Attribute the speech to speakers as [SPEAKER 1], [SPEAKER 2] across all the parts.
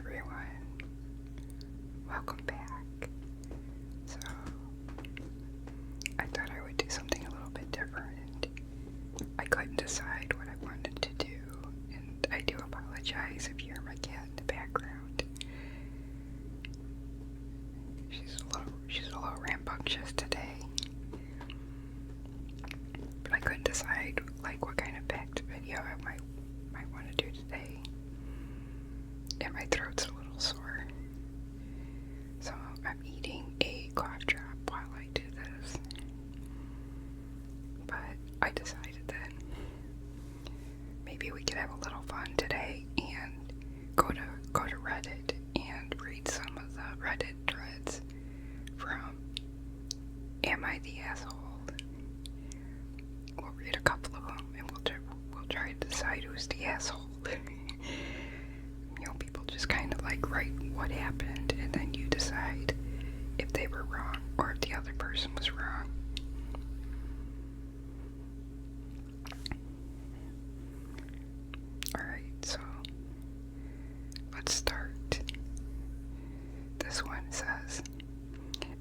[SPEAKER 1] everyone, welcome back. So, I thought I would do something a little bit different. I couldn't decide what I wanted to do, and I do apologize if you hear my cat in the background. She's a little rambunctious today, but I couldn't decide what kind of packed video I might want to do today. And my throat's a little sore, so I'm eating a cough drop while I do this. But I decided that maybe we could have a little fun today and go to Reddit and read some of the Reddit threads from Am I the Asshole? We'll read a couple of them and we'll try to decide who's the asshole. People just kind of write what happened, and then you decide if they were wrong or if the other person was wrong. Alright, so let's start. This one says,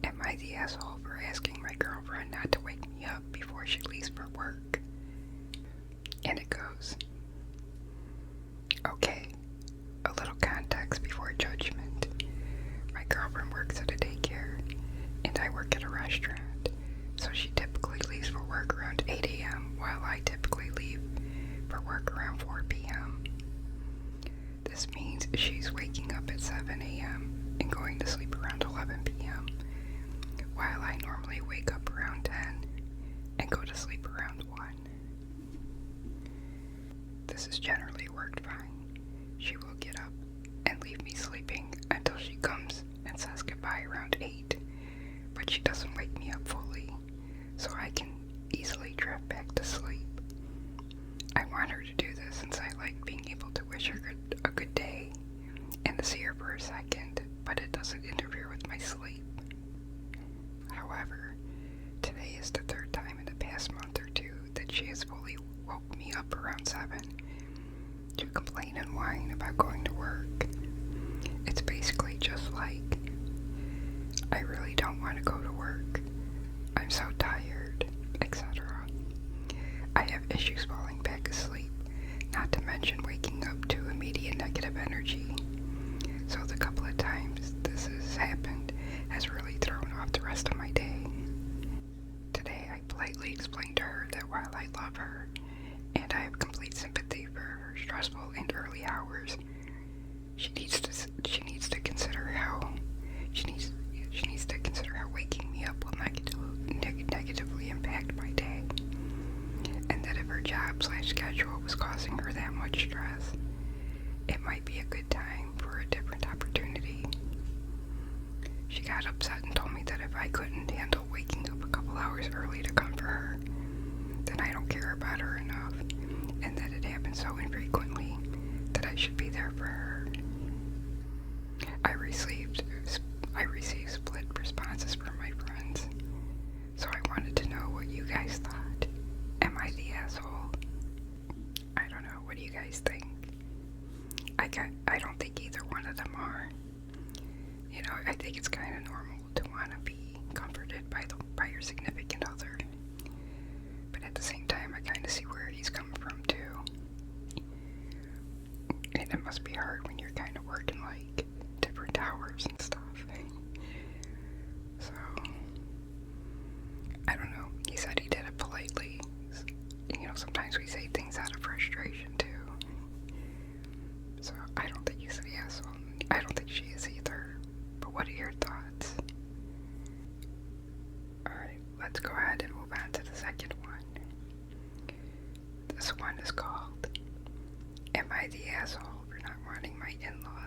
[SPEAKER 1] am I the asshole for asking my girlfriend not to wake me up before she leaves for work? And it goes, okay, a little context before judgment. My girlfriend works at a daycare, and I work at a restaurant, so she typically leaves for work around 8 a.m., while I typically leave for work around 4 p.m. This means she's waking up at 7 a.m. and going to sleep around 11 p.m., while I normally wake up around 10 and go to sleep around 1. This has generally worked fine. She will get up and leave me sleeping until she comes and says goodbye around 8, but she doesn't wake me up fully, so I can easily drift back to sleep. I want her to do this since I like being able to wish her a good day and to see her for a second, but it doesn't interfere with my sleep. However, today is the third time in the past month or two that she has fully woke me up around 7 to complain and whine about going to work. It's basically just I really don't want to go to work. I'm so tired, etc. I have issues falling back asleep, not to mention waking up to immediate negative energy. So the couple of times this has happened has really thrown off the rest of my day. Today I politely explained to her that while I love her, and I have complete sympathy for her stressful and early hours, she needs to consider how waking me up will negatively impact my day, and that if her job/schedule was causing her that much stress, it might be a good time for a different opportunity. She got upset and told me that if I couldn't handle waking up a couple hours early to come for her, then I don't care about her enough, and that it happens so infrequently that I should be there for her. I received split responses from my friends, so I wanted to know what you guys thought. Am I the asshole? I don't know. What do you guys think? I don't think either one of them are. I think it's kind of normal to want to be comforted by your significant other, but at the same time, I kind of see where he's coming from too. And it must be hard when you're kind of working different hours and stuff. So, I don't know. He said he did it politely. Sometimes we say things out of frustration too. So, I don't think he's the asshole. I don't think she is either. But what are your thoughts? Alright, let's go ahead and move on to the second one. This one is called, Am I the Asshole for Not Wanting My In-Laws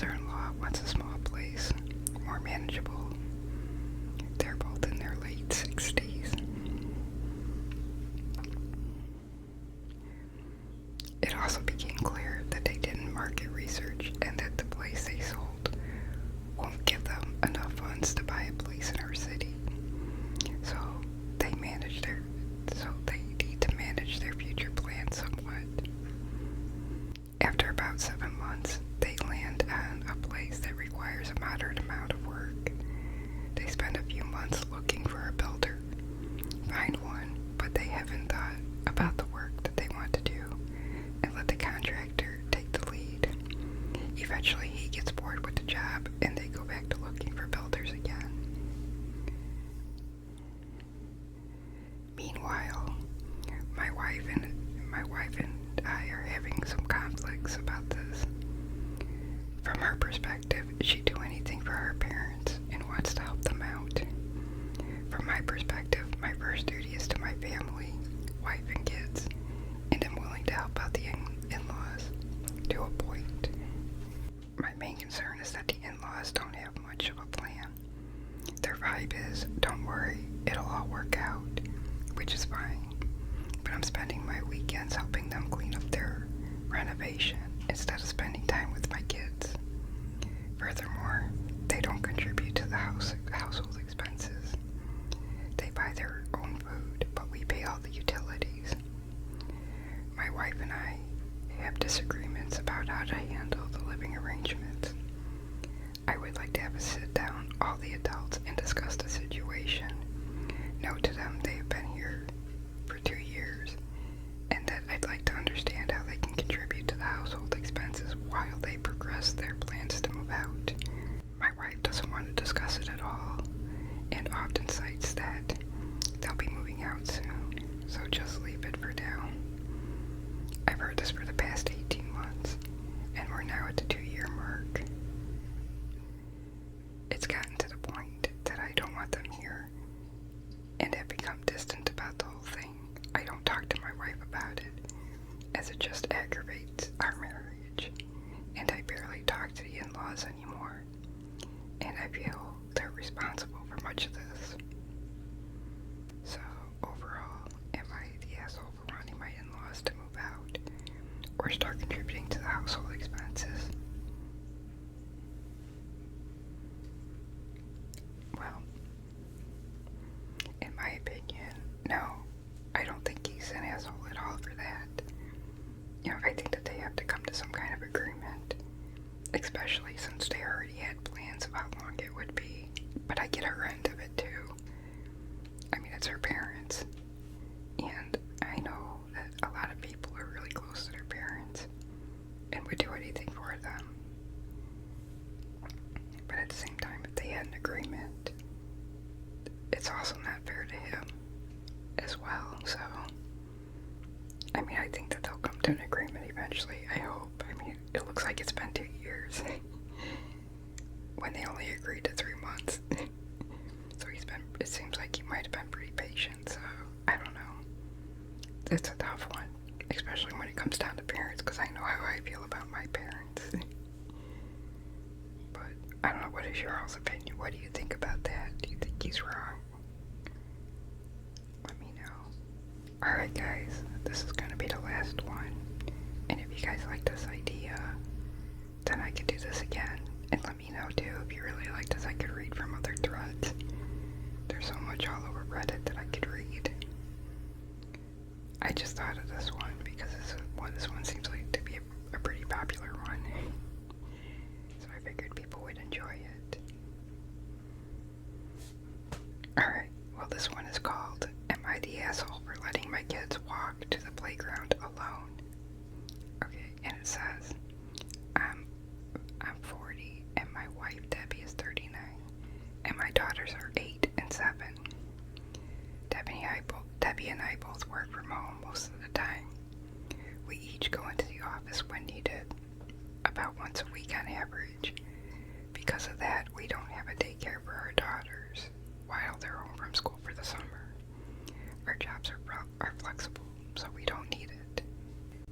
[SPEAKER 1] mother-in-law wants a small place, more manageable. They're both in their late 60s. It also became clear that they didn't market research and that the place they sold won't give them enough funds to buy a place in our city. So they need to manage their future plans somewhat. After about 7 months, they land on a place that requires a moderate amount of work. They spend a few months looking for a builder, find one, but they haven't thought about the work that they want to do and let the contractor take the lead. Eventually he gets bored with the job and they go back to looking for builders again. Meanwhile, my wife and I are having some conflicts about this. From her perspective, she'd do anything for her parents and wants to help them out. From my perspective, my first duty is to my family, wife and kids, and I'm willing to help out the in-laws to a point. My main concern is that the in-laws don't have much of a plan. Their vibe is, don't worry, it'll all work out, which is fine. But I'm spending my weekends helping them clean up their renovation instead of spending time with my kids. Furthermore, they don't contribute to the household expenses. They buy their own food, but we pay all the utilities. My wife and I have disagreements about how to handle the living arrangements. I would like to have a sit down, all the adults, and discuss the situation. Note to them they have been here for 2 years, and that I'd like to understand how they can contribute to the household expenses while they progress their plans to move out. My wife doesn't want to discuss it at all, and often cites that they'll be moving out soon, so just leave it for now. I've heard this for the past 18 months, and we're now at the 2-year mark. It's gotten to the point that I don't want them here, and have become distant about the whole thing. I don't talk to my wife about it, as it just aggravates our marriage, and I barely talk to the in-laws anymore, and I feel they're responsible for much of this. So, overall, am I the asshole for wanting my in-laws to move out, or start contributing to the household expenses? Well, in my opinion, no. I don't think he's an asshole at all for that. I think that they have to come to some kind of agreement, especially since they already had plans of how long it would be. But I get her end of it too. I mean, it's her parents, and I know that a lot of people are really close to their parents and would do anything for them. But at the same time, if they had an agreement, it's also not fair to him as well. So, I mean, I think that they'll come to an agreement eventually. I hope. I mean, it looks like it's been 2 years when they only agreed to 3 months. So it seems like he might have been pretty patient. So, I don't know. It's a tough one, especially when it comes down to parents, because I know how I feel about my parents. But I don't know, what is your all's opinion? What do you think about that? Do you think he's wrong? Let me know. Alright guys, this is going to be the last one. And if you guys like this idea, then I could do this again. And let me know too if you really like this. I could read from other threads. There's so much all over Reddit that I could read. I just thought of this one because this one seems like to be a pretty popular one. So I figured people would enjoy it. Alright, well this one is called, Am I the Asshole for Letting My Kids Walk to the Playground Alone? Okay, and it says, I'm 40 and my wife Debbie is 39 and my daughters are 8 and 7. Debbie and I both work from home most of the time. We each go into the office when needed, about once a week on average. Because of that, we don't have a daycare for our daughters while they're home from school for the summer. Our jobs are flexible, so we don't need it.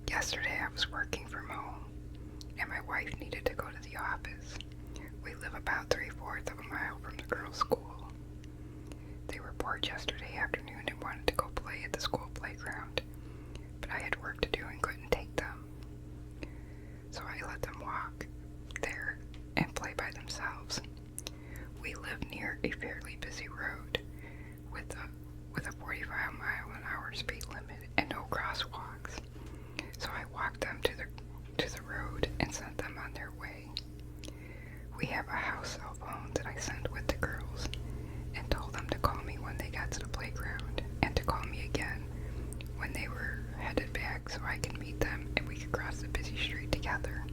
[SPEAKER 1] Yesterday I was working from home, and my wife needed to go to the the office. We live about 3/4 of a mile from the girls' school. They were bored yesterday afternoon and wanted to go play at the school playground, but I had work to do and couldn't take them. So I let them walk there and play by themselves. We live near a fairly busy road with a 45-mile-an-hour speed limit and no crosswalks. So I walked them to the road and sent them on their way. We have a house cell phone that I send with the girls and told them to call me when they got to the playground and to call me again when they were headed back so I can meet them and we could cross the busy street together.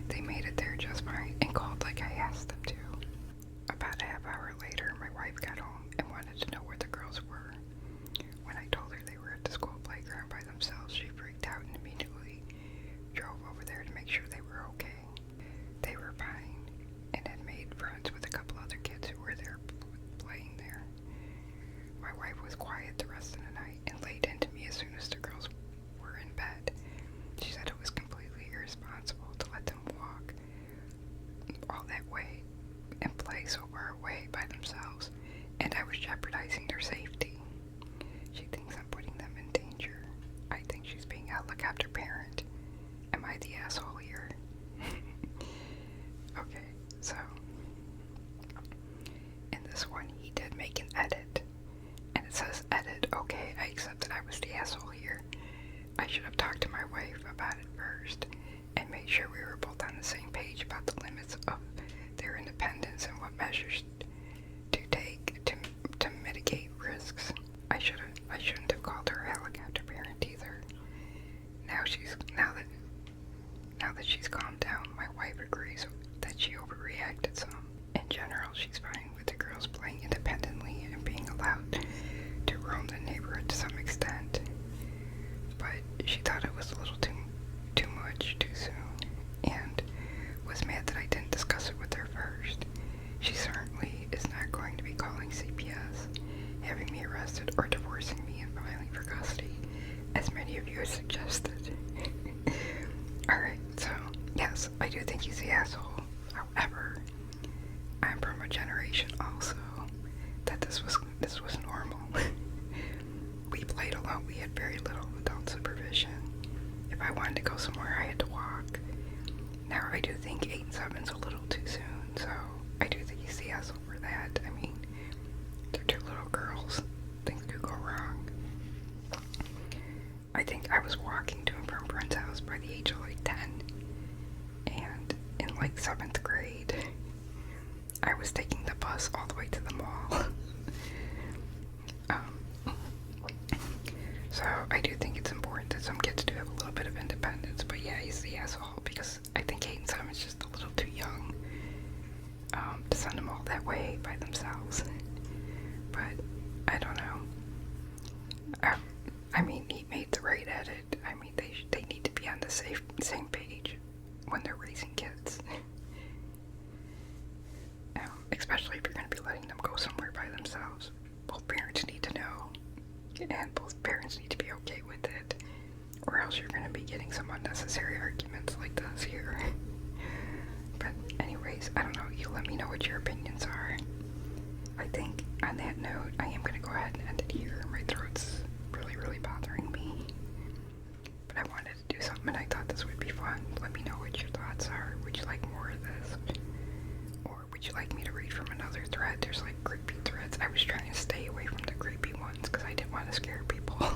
[SPEAKER 1] They made it there just fine and called like I asked them to. About a half hour later, my wife got home and wanted to know where the girls were. When I told her they were at the school playground by themselves, she freaked out and immediately drove over there to make sure they were okay. They were fine and had made friends with a couple other kids who were there playing there. My wife was quiet the rest of the night and laid into me as soon as the girls were in bed. She said it was completely irresponsible to let them walk all that way and play so far away by themselves, and I was jeopardizing their safety. She thinks I'm putting them in danger. I think she's being a helicopter parent. Am I the asshole here? Okay, so in this one he did make an edit, and it says edit. Okay, I accept that I was the asshole here. I should have talked to my wife about it first and made sure we were both on the same page about the limits of their independence and what measures to take to mitigate risks. I shouldn't have called her a helicopter parent either. Now that she's calmed down, my wife agrees that she overreacted some. In general, she's fine with the girls playing independently and being allowed to roam the neighborhood to some extent. But she thought it was a little too much too soon, and was mad that I didn't discuss it with her first. She certainly is not going to be calling CPS, having me arrested, or divorcing me and filing for custody, as many of you have suggested. Alright, so, yes, I do think he's the asshole. However, I'm from a generation also that this was normal. We played alone. We had very little adult supervision. If I wanted to go somewhere, I had to walk. Now, I do think 8 and 7's a little too soon, so I do think he's the asshole for that. I mean, they're 2 little girls. Things could go wrong. I think I was walking to and from a friend's house by the age of like 10, and in like 7th grade, I was taking the bus all the way to the mall. So I do think it's important that some kids do have a little bit of independence, but yeah, he's the asshole because I think 8 and 7 is just a little too young to send them all that way by themselves. But I don't know. I mean, he made the right edit. I mean, they need to be on the same page when they're raising kids. Especially if you're going to be letting them go somewhere by themselves. Both parents need to know, and both parents need to be okay with it, or else you're going to be getting some unnecessary arguments like this here. But anyways, I don't know, you let me know what your opinions are. I think on that note, I am going to go ahead and end it here. My throat's really bothering me. But I wanted to do something and I thought this would be fun. Let me know what your thoughts are. Would you like more of this? Or would you like me to read from another thread? There's like creepy threads. I was trying to stay away from the creepy ones because I didn't want to scare people.